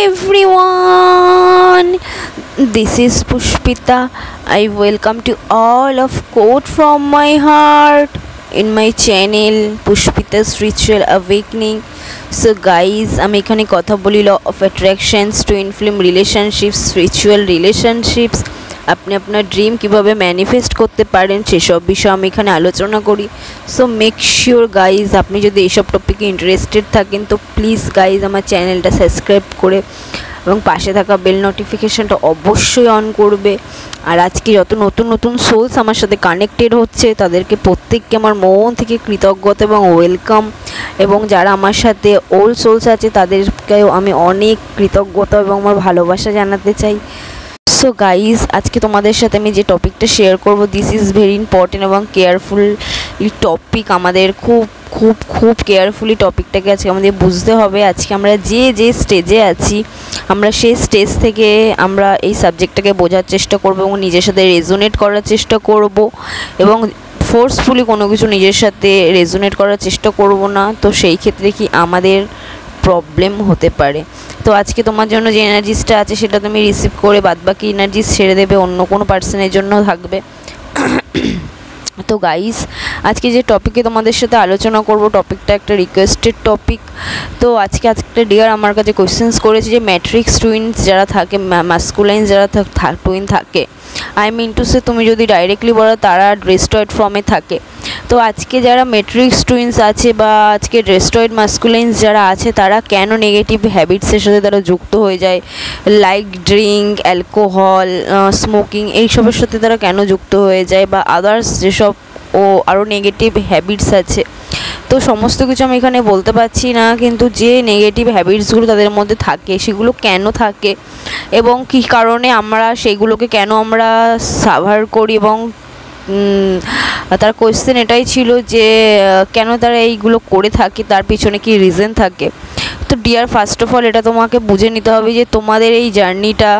everyone, this is Pushpita. I welcome to all of quote from my heart in my channel Pushpita's Ritual Awakening. So guys, আমি এখানে কথা বলি law of attractions, twin flame relationships, spiritual relationships, আপনি আপনার dream কিভাবে manifest করতে পারেন সেসব বিষয়ে আমি এখানে আলোচনা করি। সো মেক শিওর গাইজ, আপনি যদি এইসব টপিকে ইন্টারেস্টেড থাকেন তো প্লিজ গাইজ আমার চ্যানেলটা সাবস্ক্রাইব করে এবং পাশে থাকা বেল নোটিফিকেশানটা অবশ্যই অন করবে। আর আজকে যত নতুন নতুন সোলস আমার সাথে কানেক্টেড হচ্ছে তাদেরকে প্রত্যেককে আমার মন থেকে কৃতজ্ঞতা এবং ওয়েলকাম, এবং যারা আমার সাথে ওল্ড সোলস আছে তাদেরকেও আমি অনেক কৃতজ্ঞতা এবং আমার ভালোবাসা জানাতে চাই। সো গাইজ, আজকে তোমাদের সাথে আমি যে টপিকটা শেয়ার করব, দিস ইজ ভেরি ইম্পর্টেন্ট এবং কেয়ারফুল টপিক। আমাদের খুব খুব খুব কেয়ারফুলি টপিকটাকে আজকে আমাদের বুঝতে হবে। আজকে আমরা যে স্টেজে আছি আমরা সেই স্টেজ থেকে আমরা এই সাবজেক্টটাকে বোঝার চেষ্টা করব এবং নিজের সাথে রেজোনেট করার চেষ্টা করব, এবং ফোর্সফুলি কোনো কিছু নিজের সাথে রেজোনেট করার চেষ্টা করব না। তো সেই ক্ষেত্রে কি আমাদের প্রবলেম হতে পারে। তো আজকে তোমার জন্য যে এনার্জিসটা আছে সেটা তুমি রিসিভ করে বাদবাকি এনার্জিস ছেড়ে দেবে, অন্য কোনো পার্সনের জন্য থাকবে। তো গাইস, আজকে যে টপিকে তোমাদের সাথে আলোচনা করব টপিকটা একটা রিকোয়েস্টেড টপিক। তো আজকে একটা ডিয়ার আমার কাছে কোয়েশ্চেন্স করেছে যে ম্যাট্রিক্স টুইনস যারা থাকে, মাস্কুলাইন যারা টুইন থাকে, আই মিন টু সে তুমি যদি ডাইরেক্টলি বলো তারা ড্রেস্টয়েড ফর্মে থাকে। তো আজকে যারা ম্যাট্রিক্স টুইনস আছে বা আজকে ড্রেস্টয়েড মাস্কুলাইনস যারা আছে তারা কেন নেগেটিভ হ্যাবিটসের সাথে তারা যুক্ত হয়ে যায়, লাইক ড্রিঙ্ক, অ্যালকোহল, স্মোকিং, এইসবের সাথে তারা কেন যুক্ত হয়ে যায়, বা আদার্স যেসব আরও নেগেটিভ হ্যাবিটস আছে। তো সমস্ত কিছু আমি এখানে বলতে পারছি না, কিন্তু যে নেগেটিভ হ্যাবিটসগুলো তাদের মধ্যে থাকে সেগুলো কেন থাকে এবং কী কারণে আমরা সেগুলোকে কেন আমরা সাভার করি, এবং তার কোয়েশ্চেন এটাই ছিল যে কেন তারা এইগুলো করে থাকে, তার পিছনে কি রিজন থাকে। তো ডিয়ার, ফার্স্ট অফ অল এটা তোমাকে বুঝে নিতে হবে যে তোমাদের এই জার্নিটা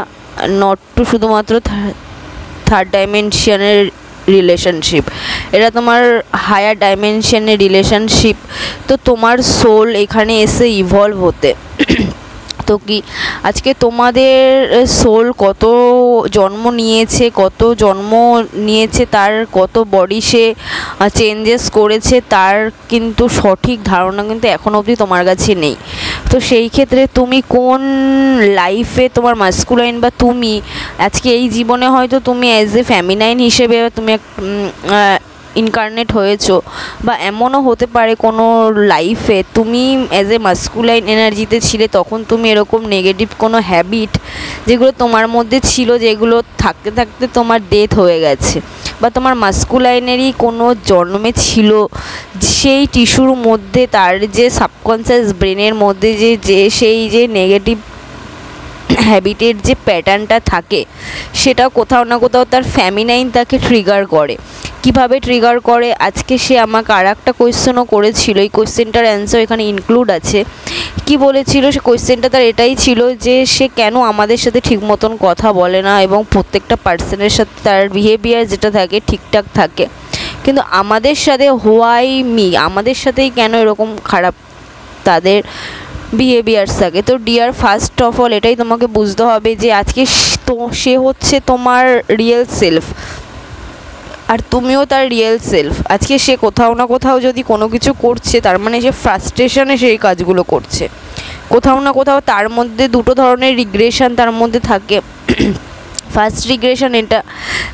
নট টু শুধুমাত্র থার্ড ডাইমেনশনের রিলেশনশিপ, এটা তোমার হায়ার ডাইমেনশনের রিলেশনশিপ। তো তোমার সোল এখানে এসে ইভলভ হতে। তো কি আজকে তোমাদের সোল কত জন্ম নিয়েছে তার কত বডি সে চেঞ্জেস করেছে তার কিন্তু সঠিক ধারণা কিন্তু এখনও অবধি তোমার কাছে নেই। তো সেই ক্ষেত্রে তুমি কোন লাইফে তোমার মাস্কুলাইন বা তুমি আজকে এই জীবনে হয়তো তুমি অ্যাজ এ ফ্যামিনাইন হিসেবে তুমি ইনকার্নেট হয়েছো, বা এমনও হতে পারে কোনো লাইফে তুমি অ্যাজ এ মাস্কুলাইন এনার্জিতে ছিলে, তখন তুমি এরকম নেগেটিভ কোনো হ্যাবিট যেগুলো তোমার মধ্যে ছিল, যেগুলো থাকতে থাকতে তোমার ডেথ হয়ে গেছে, বা তোমার মাস্কুলাইনেরই কোনো জন্মে ছিল, সেই টিস্যুর মধ্যে তার যে সাবকনসিয়াস ব্রেনের মধ্যে সেই যে নেগেটিভ হ্যাবিটের যে প্যাটার্নটা থাকে সেটা কোথাও না কোথাও তার ফ্যামিনাইন তাকে ট্রিগার করে। কিভাবে ট্রিগার করে, আজকে সে আমাকে আর একটা কোয়েশ্চেনও করেছিল, এই কোয়েশ্চেনটার অ্যান্সার এখানে ইনক্লুড আছে। কি বলেছিল সে, কোয়েশ্চেনটা তার এটাই ছিল যে সে কেন আমাদের সাথে ঠিক মতন কথা বলে না এবং প্রত্যেকটা পার্সনের সাথে তার বিহেভিয়ার যেটা থাকে ঠিকঠাক থাকে, কিন্তু আমাদের সাথে হোয়াই মি, আমাদের সাথেই কেন এরকম খারাপ তাদের বিহেভিয়ার্স থাকে। তো ডিয়ার, ফার্স্ট অফ অল এটাই তোমাকে বুঝতে হবে যে আজকে সে হচ্ছে তোমার রিয়েল সেলফ আর তুমিও তার রিয়েল সেলফ। আজকে সে কোথাও না কোথাও যদি কোনো কিছু করছে তার মানে সে ফ্রাস্ট্রেশনে সেই কাজগুলো করছে, কোথাও না কোথাও তার মধ্যে দুটো ধরনের রিগ্রেশন তার মধ্যে থাকে। ফার্স্ট রিগ্রেশন এটা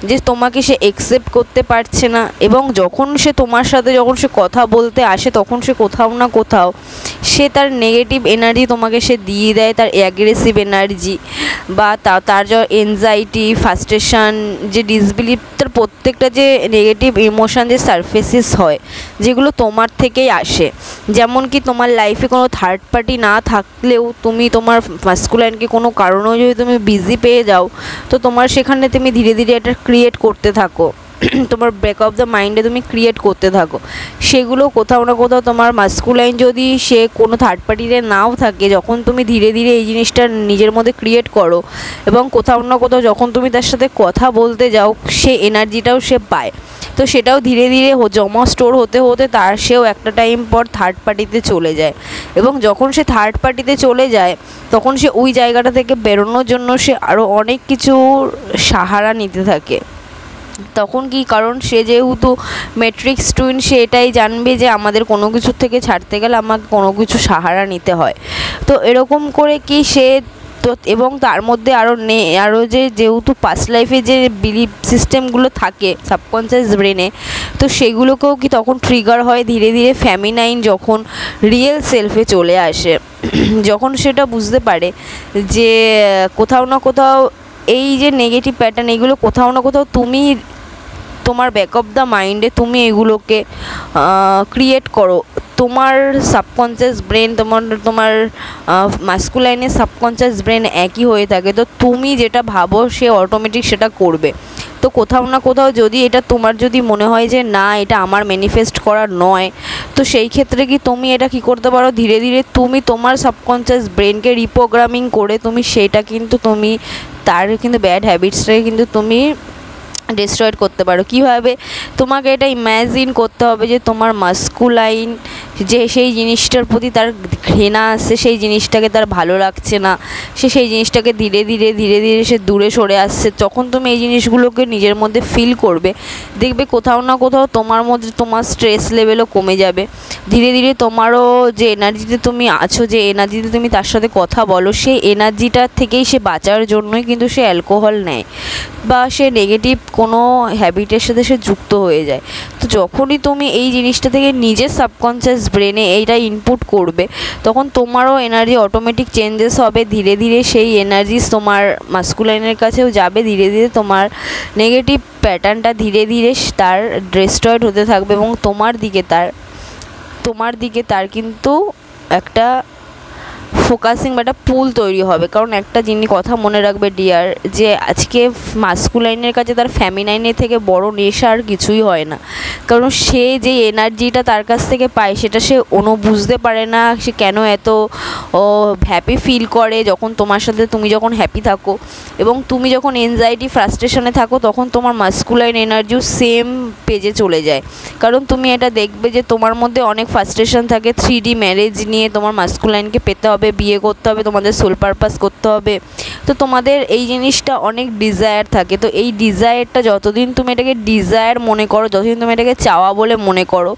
যে তোমাকে সে অ্যাকসেপ্ট করতে পারছে না, এবং যখন সে তোমার সাথে কথা বলতে আসে তখন সে কোথাও না কোথাও সে তার নেগেটিভ এনার্জি তোমাকে সে দিয়ে দেয়, তার অ্যাগ্রেসিভ এনার্জি বা তার যে এনজাইটি, ফ্রাস্ট্রেশন, যে ডিসবিলিভ, তার প্রত্যেকটা যে নেগেটিভ ইমোশন যে সারফেসেস হয় যেগুলো তোমার থেকেই আসে। যেমন কি তোমার লাইফে কোনো থার্ড পার্টি না থাকলেও তুমি তোমার মাস্কুলাইনকে কোনো কারণেও যদি তুমি বিজি পেয়ে যাও তো তোমার সেখানে তুমি ধীরে ধীরে এটা ক্রিয়েট করতে থাকো, তোমার ব্রেক অফ দ্য মাইন্ডে তুমি ক্রিয়েট করতে থাকো। সেগুলো কোথাও না কোথাও তোমার মাস্কুলাইন যদি সে কোনো থার্ড পার্টিতে নাও থাকে, যখন তুমি ধীরে ধীরে এই জিনিসটা নিজের মধ্যে ক্রিয়েট করো এবং কোথাও না কোথাও যখন তুমি তার সাথে কথা বলতে যাও সে এনার্জিটাও সে পায়। তো সেটাও ধীরে ধীরে জমা স্টোর হতে হতে তার সেও একটা টাইম পর থার্ড পার্টিতে চলে যায়, এবং যখন সে থার্ড পার্টিতে চলে যায় তখন সে ওই জায়গাটা থেকে বেরোনোর জন্য সে আরও অনেক কিছু সাহারা নিতে থাকে। তখন কি, কারণ সে যেহেতু ম্যাট্রিক্স টুইন, সে এটাই জানবে যে আমাদের কোনো কিছু থেকে ছাড়তে গেলে আমাকে কোনো কিছু সাহারা নিতে হয়। তো এরকম করে কি সে তো, এবং তার মধ্যে আরও যেহেতু পাস্ট লাইফে যে বিলিভ সিস্টেমগুলো থাকে সাবকনসিয়াস ব্রেনে, তো সেগুলোকেও কি তখন ট্রিগার হয় ধীরে ধীরে ফ্যামিনাইন যখন রিয়েল সেলফে চলে আসে। যখন সেটা বুঝতে পারে যে কোথাও না কোথাও এই যে নেগেটিভ প্যাটার্ন, এগুলো কোথাও না কোথাও তুমি তোমার ব্যাক অফ দ্য মাইন্ডে তুমি এগুলোকে ক্রিয়েট করো। তোমার সাবকনসিয়াস ব্রেন তোমার মাস্কুলাইনের সাবকনসিয়াস ব্রেন একই হয়ে থাকে, তো তুমি যেটা ভাবো সে অটোমেটিক সেটা করবে। তো কোথাও না কোথাও যদি এটা তোমার যদি মনে হয় যে না এটা আমার ম্যানিফেস্ট করা নয়, তো সেই ক্ষেত্রে কি তুমি এটা কি করতে পারো, ধীরে ধীরে তুমি তোমার সাবকনসিয়াস ব্রেনকে রিপ্রোগ্রামিং করে তুমি সেটা কিন্তু তুমি তার কিন্তু ব্যাড হ্যাবিটসটাকে কিন্তু তুমি ডিস্ট্রয়েড করতে পারো। কীভাবে? তোমাকে এটা ইম্যাজিন করতে হবে যে তোমার মাস্কুলাইন যে সেই জিনিসটার প্রতি তার ঘৃণা আসছে, সেই জিনিসটাকে তার ভালো লাগছে না, সেই জিনিসটাকে ধীরে ধীরে ধীরে ধীরে সে দূরে সরে আসছে। যখন তুমি এই জিনিসগুলোকে নিজের মধ্যে ফিল করবে, দেখবে কোথাও না কোথাও তোমার মধ্যে তোমার স্ট্রেস লেভেলও কমে যাবে। ধীরে ধীরে তোমারও যে এনার্জিতে তুমি আছো, যে এনার্জিতে তুমি তার সাথে কথা বলো, সেই এনার্জিটার থেকেই সে বাঁচার জন্যই কিন্তু সে অ্যালকোহল নেয় বা সে নেগেটিভ কোনো হ্যাবিটের সাথে সে যুক্ত হয়ে যায়। তো যখনই তুমি এই জিনিসটা থেকে নিজের সাবকনসিয়াস ব্রেনে এইটা ইনপুট করবে, তখন তোমারও এনার্জি অটোমেটিক চেঞ্জেস হবে। ধীরে ধীরে সেই এনার্জিস তোমার মাস্কুলাইনের কাছেও যাবে, ধীরে ধীরে তোমার নেগেটিভ প্যাটার্নটা ধীরে ধীরে তার ডিস্ট্রয়েড হতে থাকবে, এবং তোমার দিকে তার কিন্তু একটা ফোকাসিং বা একটা পুল তৈরি হবে। কারণ একটা জিনিস কথা মনে রাখবে ডিয়ার, যে আজকে মাস্কুলাইনের কাছে তার ফ্যামিনাইনের থেকে বড় নেশা আর কিছুই হয় না। কারণ সে যে এনার্জিটা তার কাছ থেকে পায় সেটা সে বুঝতে পারে না সে কেন এত হ্যাপি ফিল করে যখন তোমার সাথে তুমি যখন হ্যাপি থাকো, এবং তুমি যখন এনজাইটি ফ্রাস্ট্রেশনে থাকো তখন তোমার মাস্কুলাইন এনার্জিও সেম পেজে চলে যায়। কারণ তুমি এটা দেখবে যে তোমার মধ্যে অনেক ফ্রাস্ট্রেশন থাকে 3D ম্যারেজ নিয়ে, তোমার মাস্কুলাইনকে পেতে হবে, বিয়ে করতে হবে, তোমাদের সোল পারপাস করতে হবে। তো তোমাদের এই জিনিসটা অনেক ডিজায়ার থাকে। তো এই ডিজায়ারটা যতদিন তুমি এটাকে ডিজায়ার মনে করো, যতদিন তুমি এটাকে চাওয়া বলে মনে করো,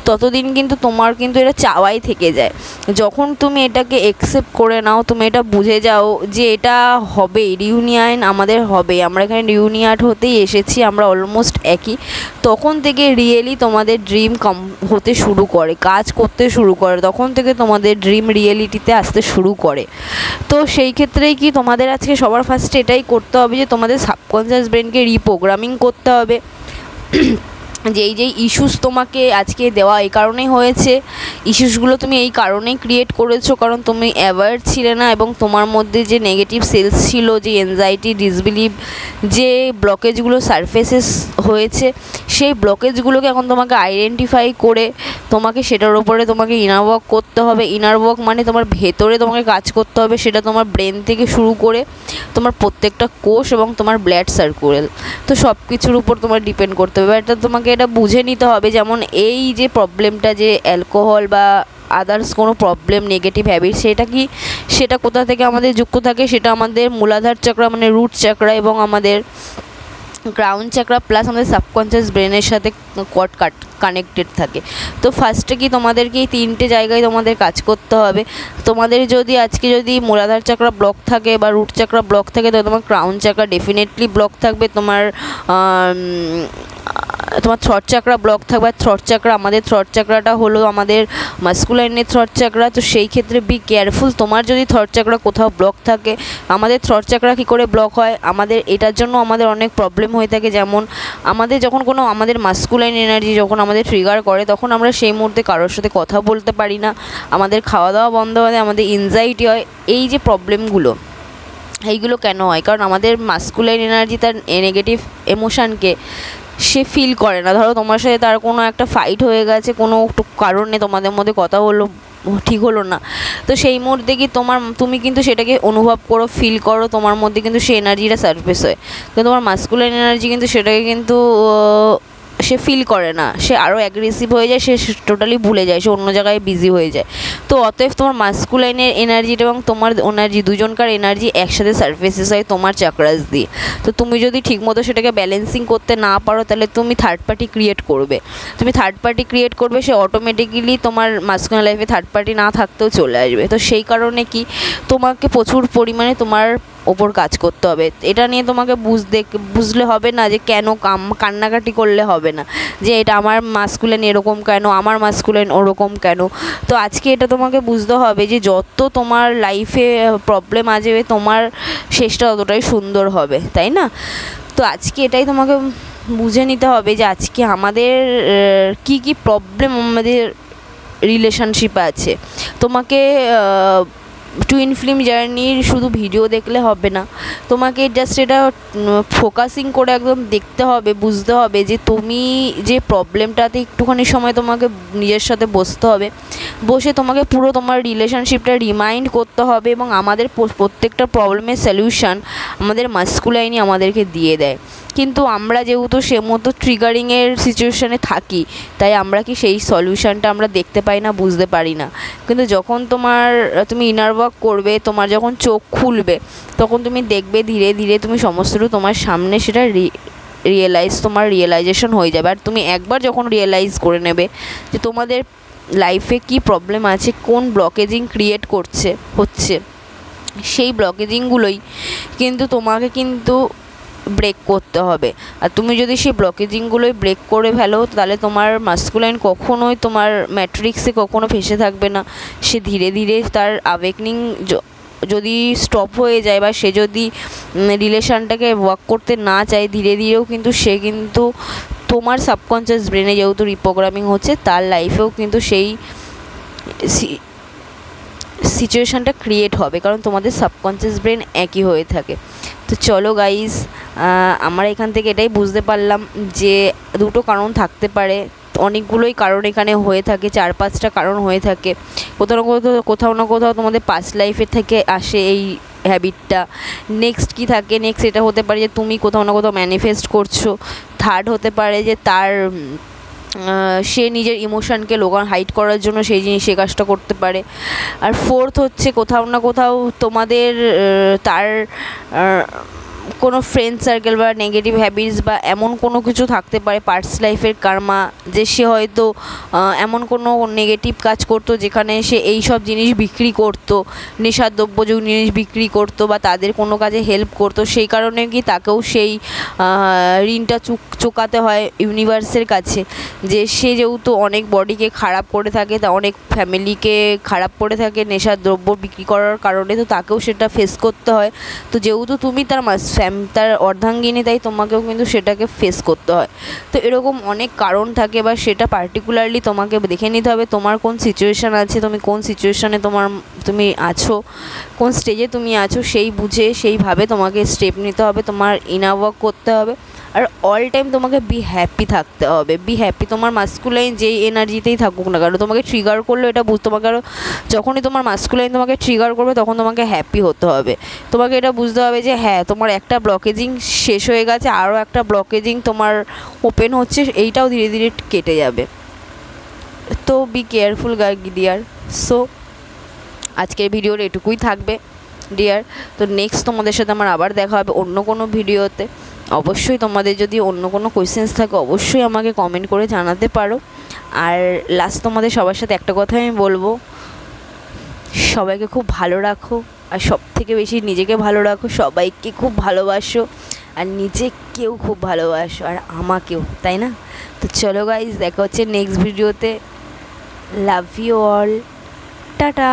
ততদিন কিন্তু তোমার কিন্তু এটা চাওয়াই থেকে যায়। যখন তুমি এটাকে অ্যাকসেপ্ট করে নাও, তুমি এটা বুঝে যাও যে এটা হবে, রিউনিয়ন আমাদের হবে, আমরা এখানে রিউনিয়ন হতেই এসেছি, আমরা অলমোস্ট একই, তখন থেকে রিয়েলি তোমাদের ড্রিম হতে শুরু করে, কাজ করতে শুরু করে, তখন থেকে তোমাদের ড্রিম রিয়েলিটিতে আসতে শুরু করে। তো সেই ক্ষেত্রেই কি তোমাদের আজকে সবার ফার্স্টে এটাই করতে হবে যে তোমাদের সাবকনসিয়াস ব্রেনকে রিপ্রোগ্রামিং করতে হবে। যেই ইস্যুস তোমাকে আজকে দেওয়া এই কারণেই হয়েছে, ইস্যুসগুলো তুমি এই কারণেই ক্রিয়েট করেছো কারণ তুমি অ্যাওয়্যার ছিলে না, এবং তোমার মধ্যে যে নেগেটিভ সেলস ছিল, যে এনজাইটি, ডিসবিলিভ, যে ব্লকেজগুলো সারফেসেস হয়েছে, সেই ব্লকেজগুলোকে এখন তোমাকে আইডেন্টিফাই করে তোমাকে সেটার ওপরে তোমাকে ইনার ওয়ার্ক করতে হবে। ইনার ওয়ার্ক মানে তোমার ভেতরে তোমাকে কাজ করতে হবে, সেটা তোমার ব্রেন থেকে শুরু করে তোমার প্রত্যেকটা কোষ এবং তোমার ব্লাড সার্কুলেল, তো সব কিছুর উপর তোমার ডিপেন্ড করতে হবে। এটা তোমাকে এটা বুঝে নিতে হবে, যেমন এই যে প্রবলেমটা যে অ্যালকোহল বা আদার্স কোনো প্রবলেম, নেগেটিভ হ্যাবিট, সেটা কোথা থেকে আমাদের যুক্ত থাকে, সেটা আমাদের মূলাধার চক্র মানে রুট চক্র এবং আমাদের ক্রাউন চক্র প্লাস আমাদের সাবকনসিয়াস ব্রেনের সাথে কানেক্টেড থাকে। তো ফার্স্টে কি তোমাদেরকে এই 3টে জায়গায় তোমাদের কাজ করতে হবে। তোমাদের যদি আজকে যদি মূলাধার চক্র ব্লক থাকে বা রুট চক্র ব্লক থাকে, তো তোমার ক্রাউন চক্র ডেফিনেটলি ব্লক থাকবে, তোমার থ্রট চক্র ব্লক থাকবে। আর থ্রট চক্র, আমাদের থ্রট চক্রটা হলো আমাদের মাস্কুলাইনের থ্রট চক্র, তো সেই ক্ষেত্রে বি কেয়ারফুল। তোমার যদি থ্রট চক্র কোথাও ব্লক থাকে, আমাদের থ্রট চক্র কী করে ব্লক হয়, আমাদের এটার জন্য আমাদের অনেক প্রবলেম হয়ে থাকে। যেমন আমাদের যখন কোনো আমাদের মাস্কুলাইন এনার্জি যখন আমাদের ট্রিগার করে, তখন আমরা সেই মুহূর্তে কারোর সাথে কথা বলতে পারি না, আমাদের খাওয়া দাওয়া বন্ধ হয়, আমাদের এনজাইটি হয়। এই যে প্রবলেমগুলো, এইগুলো কেন হয়? কারণ আমাদের মাস্কুলাইন এনার্জি তার নেগেটিভ এমোশানকে সে ফিল করে না। ধরো তোমার সাথে তার কোনো একটা ফাইট হয়ে গেছে, কোনো কারণে তোমাদের মধ্যে কথা ঠিক হলো না, তো সেই মুহূর্তে কি তুমি কিন্তু সেটাকে অনুভব করো, ফিল করো, তোমার মধ্যে কিন্তু সেই এনার্জিটা সারফেস হয়। কিন্তু তোমার মাস্কুলাইন এনার্জি কিন্তু সেটাকে কিন্তু সে ফিল করে না, সে আরও অ্যাগ্রেসিভ হয়ে যায়, সে টোটালি ভুলে যায়, সে অন্য জায়গায় বিজি হয়ে যায়। তো অতএব তোমার মাস্কুলাইনের এনার্জিটা এবং তোমার এনার্জি দুজনকার এনার্জি একসাথে সারফেসেস হয় তোমার চাকরাস দিয়ে। তো তুমি যদি ঠিকমতো সেটাকে ব্যালেন্সিং করতে না পারো, তাহলে তুমি থার্ড পার্টি ক্রিয়েট করবে। তুমি থার্ড পার্টি ক্রিয়েট করবে, সে অটোমেটিক্যালি তোমার মাস্কুলাইন লাইফে থার্ড পার্টি না থাকতেও চলে আসবে। তো সেই কারণে কি তোমাকে প্রচুর পরিমাণে তোমার ওপর কাজ করতে হবে। এটা নিয়ে তোমাকে বুঝলে হবে না যে কেন কান্নাকাটি করলে হবে না যে এটা আমার মাস্কুলাইন এরকম কেন, আমার মাস্কুলাইন ওরকম কেন। তো আজকে এটা তোমাকে বুঝতে হবে যে যত তোমার লাইফে প্রবলেম আসবে তোমার শেষটা ততটাই সুন্দর হবে, তাই না? তো আজকে এটাই তোমাকে বুঝে নিতে হবে যে আজকে আমাদের কি কি প্রবলেম আমাদের রিলেশনশিপে আছে। তোমাকে টুইন ফিল্ম জার্নির শুধু ভিডিও দেখলে হবে না, তোমাকে জাস্ট এটা ফোকাসিং করে একদম দেখতে হবে, বুঝতে হবে যে তুমি যে প্রবলেমটাতে একটুখানি সময় তোমাকে নিজের সাথে বসতে হবে, বসে তোমাকে পুরো তোমার রিলেশনশিপটা রিমাইন্ড করতে হবে। এবং আমাদের প্রত্যেকটা প্রবলেমের সলিউশন আমাদের মাস্কুলাইনই আমাদেরকে দিয়ে দেয়, কিন্তু আমরা যেহেতু সে মতো ট্রিগারিংয়ের সিচুয়েশানে থাকি, তাই আমরা কি সেই সলিউশনটা আমরা দেখতে পাই না, বুঝতে পারি না। কিন্তু যখন তুমি ইনার ওয়ার্ক করবে, তোমার যখন চোখ খুলবে, তখন তুমি দেখবে ধীরে ধীরে তুমি সমস্তটা তোমার সামনে সেটা তোমার রিয়েলাইজেশন হয়ে যাবে। আর তুমি একবার যখন রিয়েলাইজ করে নেবে যে তোমাদের লাইফে কি প্রবলেম আছে, কোন ব্লকেজিং ক্রিয়েট হচ্ছে, সেই ব্লকেজিংগুলোই কিন্তু তোমাকে ব্রেক করতে হবে। আর তুমি যদি সেই ব্লকেজিংগুলোই ব্রেক করে ফেলো, তাহলে তোমার মাস্কুলাইন কখনোই তোমার ম্যাট্রিক্সে কখনো ফেসে থাকবে না। সে ধীরে ধীরে তার অ্যাওয়েকনিং যদি স্টপ হয়ে যায় বা সে যদি রিলেশনটাকে ওয়ার্ক করতে না চায়, ধীরে ধীরেও কিন্তু সে তোমার সাবকনশিয়াস ব্রেনে যেহেতু রিপ্রোগ্রামিং হচ্ছে, তার লাইফেও কিন্তু সেই সিচুয়েশানটা ক্রিয়েট হবে, কারণ তোমাদের সাবকনশিয়াস ব্রেন একই হয়ে থাকে। তো চলো গাইজ, আমরা এখান থেকে এটাই বুঝতে পারলাম যে দুটো কারণ থাকতে পারে, অনেকগুলোই কারণ এখানে হয়ে থাকে, 4-5টা কারণ হয়ে থাকে। কোথাও না কোথাও তোমাদের পাস্ট লাইফের থেকে আসে এই হ্যাবিটটা। নেক্সট কি থাকে, নেক্সট এটা হতে পারে যে তুমি কোথাও না কোথাও ম্যানিফেস্ট করছো। থার্ড হতে পারে যে সে নিজের ইমোশনকে হাইড করার জন্য সে কাজটা করতে পারে। আর ফোর্থ হচ্ছে কোথাও না কোথাও তোমাদের তার কোনো ফ্রেন্ড সার্কেল বা নেগেটিভ হ্যাবিটস বা এমন কোনো কিছু থাকতে পারে, পাস্ট লাইফের কার্মা, যে সে হয়তো এমন কোনো নেগেটিভ কাজ করতো যেখানে সে এই সব জিনিস বিক্রি করতো, নেশার দ্রব্যযুক্ত জিনিস বিক্রি করতো বা তাদের কোনো কাজে হেল্প করতো। সেই কারণে কি তাকেও সেই ঋণটা চোকাতে হয় ইউনিভার্সের কাছে, যে সে যেহেতু অনেক বডিকে খারাপ করে থাকে, তা অনেক ফ্যামিলিকে খারাপ করে থাকে নেশার দ্রব্য বিক্রি করার কারণে, তো তাকেও সেটা ফেস করতে হয়। তো যেহেতু তুমি তার অর্ধাঙ্গিনী, তাই তোমাকেও কিন্তু সেটাকে ফেস করতে হয়। তো এরকম অনেক কারণ থাকে, বা সেটা পার্টিকুলারলি তোমাকে দেখে নিতে হবে তোমার কোন সিচুয়েশান আছে, তুমি কোন সিচুয়েশানে তুমি আছো, কোন স্টেজে তুমি আছো, সেই বুঝে সেইভাবে তোমাকে স্টেপ নিতে হবে, তোমার ইনার ওয়ার্ক করতে হবে। আর অল টাইম তোমাকে বি হ্যাপি থাকতে হবে, বি হ্যাপি। তোমার মাস্কুলাইন যেই এনার্জিতেই থাকুক না কেন, তোমাকে ট্রিগার করলে এটা তোমাকে আরও, যখনই তোমার মাস্কুলাইন তোমাকে ট্রিগার করবে, তখন তোমাকে হ্যাপি হতে হবে। তোমাকে এটা বুঝতে হবে যে হ্যাঁ, তোমার একটা ব্লকেজিং শেষ হয়ে গেছে, আরও একটা ব্লকেজিং তোমার ওপেন হচ্ছে, এইটাও ধীরে ধীরে কেটে যাবে। তো বি কেয়ারফুল ডিয়ার। সো আজকের ভিডিওর এটুকুই থাকবে ডিয়ার। তো নেক্সট তোমাদের সাথে আমার আবার দেখা হবে অন্য কোনো ভিডিওতে। অবশ্যই তোমাদের যদি অন্য কোনো কোয়েশ্চেন্স থাকে, অবশ্যই আমাকে কমেন্ট করে জানাতে পারো। আর লাস্ট তোমাদের সবার সাথে একটা কথা আমি বলবো, সবাইকে খুব ভালো রাখো, আর সব থেকে বেশি নিজেকে ভালো রাখো, সবাইকে খুব ভালোবাসো, আর নিজেকেও খুব ভালোবাসো, আর আমাকেও, তাই না? তো চলো গাইজ, দেখা হচ্ছে নেক্সট ভিডিওতে। Love you all, tata.